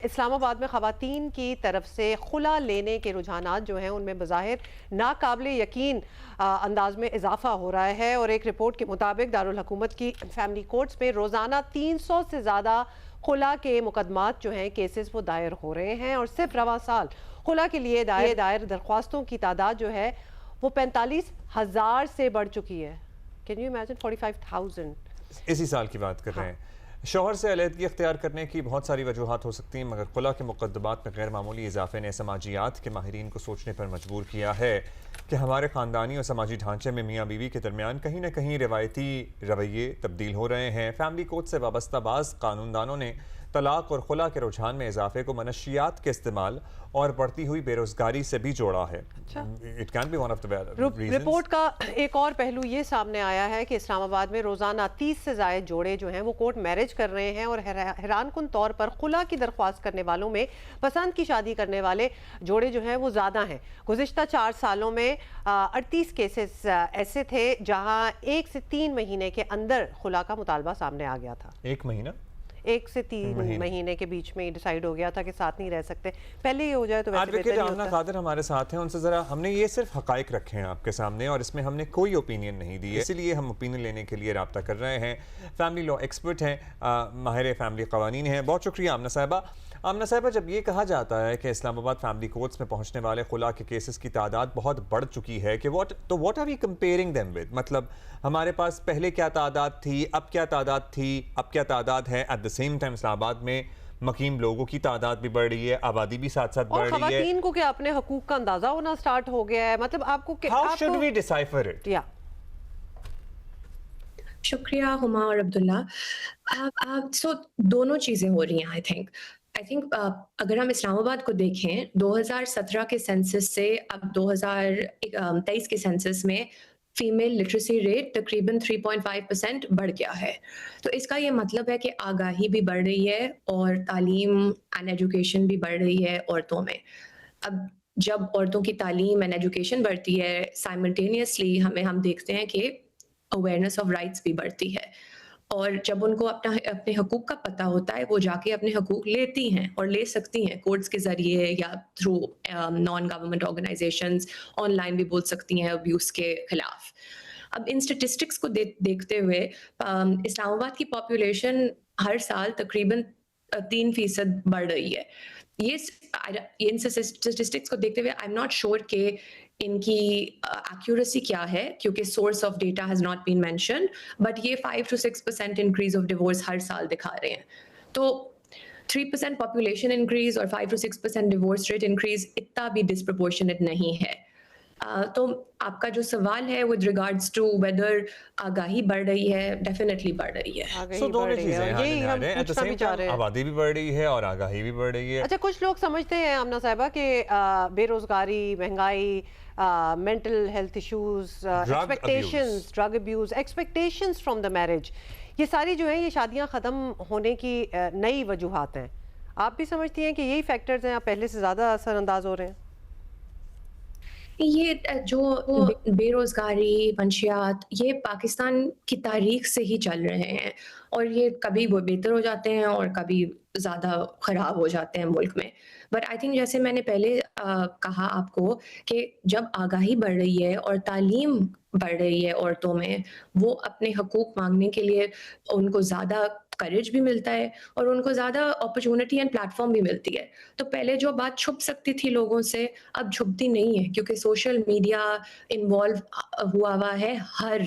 اسلام آباد میں خواتین کی طرف سے خلا لینے کے رجحانات جو ہیں ان میں بظاہر ناقابل یقین انداز میں اضافہ ہو رہا ہے، اور ایک رپورٹ کے مطابق دارالحکومت کی فیملی کورٹس میں روزانہ 300 سے زیادہ خلا کے مقدمات جو ہیں کیسز وہ دائر ہو رہے ہیں، اور صرف رواں سال خلا کے لیے دائر درخواستوں کی تعداد جو ہے وہ 45,000 سے بڑھ چکی ہے۔ Can you imagine 45,000؟ اسی سال کی بات کر رہے ہیں۔ شوہر سے علیحدگی اختیار کرنے کی بہت ساری وجوہات ہو سکتی ہیں، مگر خلا کے مقدمات میں غیر معمولی اضافے نے سماجیات کے ماہرین کو سوچنے پر مجبور کیا ہے کہ ہمارے خاندانی اور سماجی ڈھانچے میں میاں بیوی کے درمیان کہیں نہ کہیں روایتی رویے تبدیل ہو رہے ہیں۔ فیملی کورٹ سے وابستہ بعض قانوندانوں نے طلاق اور خلا کے رجحان میں اضافے کو منشیات کے استعمال اور بڑھتی ہوئی بے روزگاری سے بھی جوڑا ہے۔ رپورٹ کا ایک اور پہلو یہ سامنے آیا ہے کہ اسلام آباد میں روزانہ 30 سے زائد جوڑے جو ہیں وہ کورٹ میرج کر رہے ہیں، اور حیران کن طور پر خلا کی درخواست کرنے والوں میں پسند کی شادی کرنے والے جوڑے جو ہیں وہ زیادہ ہیں۔ گزشتہ 4 سالوں میں 38 کیسز ایسے تھے جہاں 1 سے 3 مہینے کے اندر خلا کا مطالبہ سامنے آ گیا تھا۔ 1 سے 3 مہینے کے بیچ میں ڈیسائیڈ ہو گیا تھا کہ ساتھ نہیں رہ سکتے، پہلے یہ ہو جائے تو ویسے بہتر آمنہ قادر ہمارے ساتھ ہیں، ان سے ذرا ہم نے یہ صرف حقائق رکھے ہیں آپ کے سامنے، اور اس میں ہم نے کوئی اوپینین نہیں دی ہے، اسی لیے ہم اوپینین لینے کے لیے رابطہ کر رہے ہیں۔ فیملی لا ایکسپرٹ ہیں، ماہر فیملی قوانین ہیں۔ بہت شکریہ آمنہ صاحبہ۔ آمنہ صاحبہ، جب یہ کہا جاتا ہے کہ اسلام آباد فیملی کورٹس میں پہنچنے والے خلا کے کیسز کی تعداد بہت بڑھ چکی ہے کہ what are we comparing them with؟ مطلب ہمارے پاس پہلے کیا تعداد تھی، اب کیا تعداد تھی، اب کیا تعداد ہے؟ ایٹ دا سیم ٹائم اسلام آباد میں مقیم لوگوں کی تعداد بھی بڑھ رہی ہے، آبادی بھی ساتھ ساتھ بڑھ رہی ہے، اور خواتین کو کیا اپنے حقوق کا اندازہ ہونا سٹارٹ ہو گیا ہے؟ مطلب آپ کو How should we decipher it؟ شکریہ ہما اور عبداللہ۔ سو دونوں چیزیں ہو رہی ہیں۔ آئی تھنک اگر ہم اسلام آباد کو دیکھیں 2017 کے سینسس سے اب 2023 کے سینسس میں فیمیل لٹریسی ریٹ تقریباً 3.5% بڑھ گیا ہے۔ تو اس کا یہ مطلب ہے کہ آگاہی بھی بڑھ رہی ہے اور تعلیم اینڈ ایجوکیشن بھی بڑھ رہی ہے عورتوں میں۔ اب جب عورتوں کی تعلیم اینڈ ایجوکیشن بڑھتی ہے، سائملٹینیسلی ہم دیکھتے ہیں کہ اویئرنیس آف رائٹس بھی بڑھتی ہے، اور جب ان کو اپنے حقوق کا پتہ ہوتا ہے وہ جا کے اپنے حقوق لیتی ہیں اور لے سکتی ہیں کورٹس کے ذریعے یا through non government organizations, online بھی بول سکتی ہیں ابیوز کے خلاف۔ اب ان اسٹیٹسٹکس کو دیکھتے ہوئے اسلام آباد کی پاپولیشن ہر سال تقریباً 3% بڑھ رہی ہے۔ ان اسٹیٹسٹکس کو دیکھتے ہوئے آئی ایم ناٹ شیور کہ ان کی ایکوریسی کیا ہے، کیونکہ source of data has not been mentioned, but یہ 5 to 6% انکریز آف ڈیورس ہر سال دکھا رہے ہیں۔ تو 3% پاپولیشن انکریز اور 5 to 6% ڈیورس ریٹ انکریز اتنا بھی ڈسپرپورشنیٹ نہیں ہے۔ تو آپ کا جو سوال ہے ود ریگارڈز ٹو ویدر آگاہی بڑھ رہی ہے، ڈیفینیٹلی بڑھ رہی ہے۔ دونوں چیزیں، آبادی بھی بڑھ رہی ہے اور آگاہی بھی بڑھ رہی ہے۔ اچھا، کچھ لوگ سمجھتے ہیں آمنہ صاحبہ کہ بے روزگاری، مہنگائی، mental health issues, expectations, drug abuse, expectations from the marriage, یہ ساری جو ہیں یہ شادیاں ختم ہونے کی نئی وجوہات ہیں۔ آپ بھی سمجھتی ہیں کہ یہی فیکٹرز ہیں، آپ پہلے سے زیادہ اثر انداز ہو رہے ہیں؟ یہ جو بے روزگاری، منشیات، یہ پاکستان کی تاریخ سے ہی چل رہے ہیں، اور یہ کبھی وہ بہتر ہو جاتے ہیں اور کبھی زیادہ خراب ہو جاتے ہیں ملک میں۔ بٹ آئی تھنک جیسے میں نے پہلے کہا آپ کو کہ جب آگاہی بڑھ رہی ہے اور تعلیم بڑھ رہی ہے عورتوں میں، وہ اپنے حقوق مانگنے کے لیے ان کو زیادہ کریج بھی ملتا ہے اور ان کو زیادہ اپرچونٹی اینڈ پلیٹ فارم بھی ملتی ہے۔ تو پہلے جو بات چھپ سکتی تھی لوگوں سے، اب چھپتی نہیں ہے، کیونکہ سوشل میڈیا انوالو ہوا ہے ہر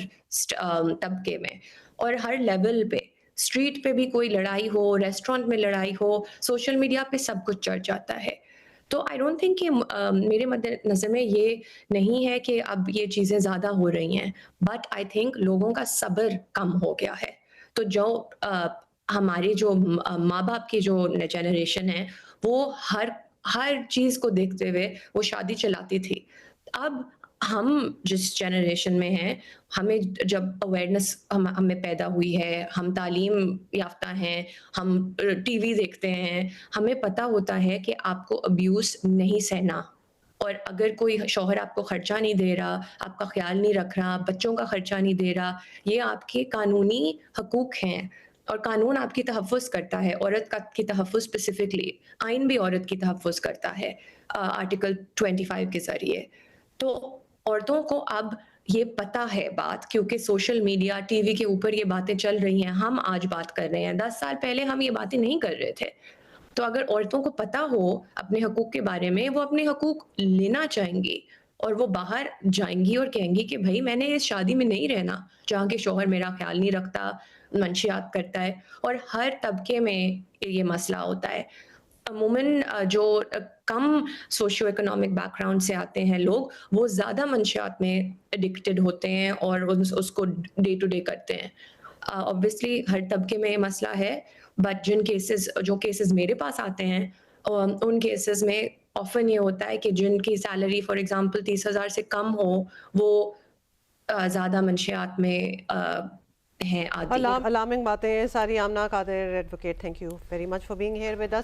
طبقے میں اور ہر لیول پہ۔ اسٹریٹ پہ بھی کوئی لڑائی ہو، ریسٹورینٹ میں لڑائی ہو، سوشل میڈیا پہ سب کچھ چڑھ جاتا ہے۔ تو آئی ڈونٹ تھنک کہ میرے مد نظر میں یہ نہیں ہے کہ اب یہ چیزیں زیادہ ہو رہی ہیں، بٹ آئی تھنک لوگوں کا صبر کم ہو گیا ہے۔ تو جو ہمارے جو ماں باپ کی جو جنریشن ہے وہ ہر چیز کو دیکھتے ہوئے وہ شادی چلاتی تھی۔ اب ہم جس جنریشن میں ہیں، ہمیں جب اویئرنیس ہمیں پیدا ہوئی ہے، ہم تعلیم یافتہ ہیں، ہم ٹی وی دیکھتے ہیں، ہمیں پتہ ہوتا ہے کہ آپ کو ابیوز نہیں سہنا، اور اگر کوئی شوہر آپ کو خرچہ نہیں دے رہا، آپ کا خیال نہیں رکھ رہا، بچوں کا خرچہ نہیں دے رہا، یہ آپ کے قانونی حقوق ہیں۔ اور قانون آپ کی تحفظ کرتا ہے، عورت کی تحفظ اسپیسیفکلی آئین بھی عورت کی تحفظ کرتا ہے آرٹیکل 25 کے ذریعے. تو عورتوں کو اب یہ پتہ ہے بات، کیونکہ سوشل میڈیا ٹی وی کے اوپر یہ باتیں چل رہی ہیں، ہم آج بات کر رہے ہیں، 10 سال پہلے ہم یہ باتیں نہیں کر رہے تھے. تو اگر عورتوں کو پتہ ہو اپنے حقوق کے بارے میں، وہ اپنے حقوق لینا چاہیں گی اور وہ باہر جائیں گی اور کہیں گی کہ بھائی میں نے اس شادی میں نہیں رہنا جہاں کہ شوہر میرا خیال نہیں رکھتا، منشیات کرتا ہے. اور ہر طبقے میں یہ مسئلہ ہوتا ہے. عموماً جو کم سوشیو اکنامک بیک گراؤنڈ سے آتے ہیں لوگ، وہ زیادہ منشیات میں ایڈکٹڈ ہوتے ہیں اور اس کو ڈے ٹو ڈے کرتے ہیں. obviously ہر طبقے میں یہ مسئلہ ہے، بٹ جو کیسز میرے پاس آتے ہیں ان کیسز میں آفن یہ ہوتا ہے کہ جن کی سیلری فار ایگزامپل 30,000 سے کم ہو، وہ زیادہ منشیات میں ہیں عادی. الارمنگ باتیں ہیں ساری. Amna Qadir advocate, thank you very much for being here with us.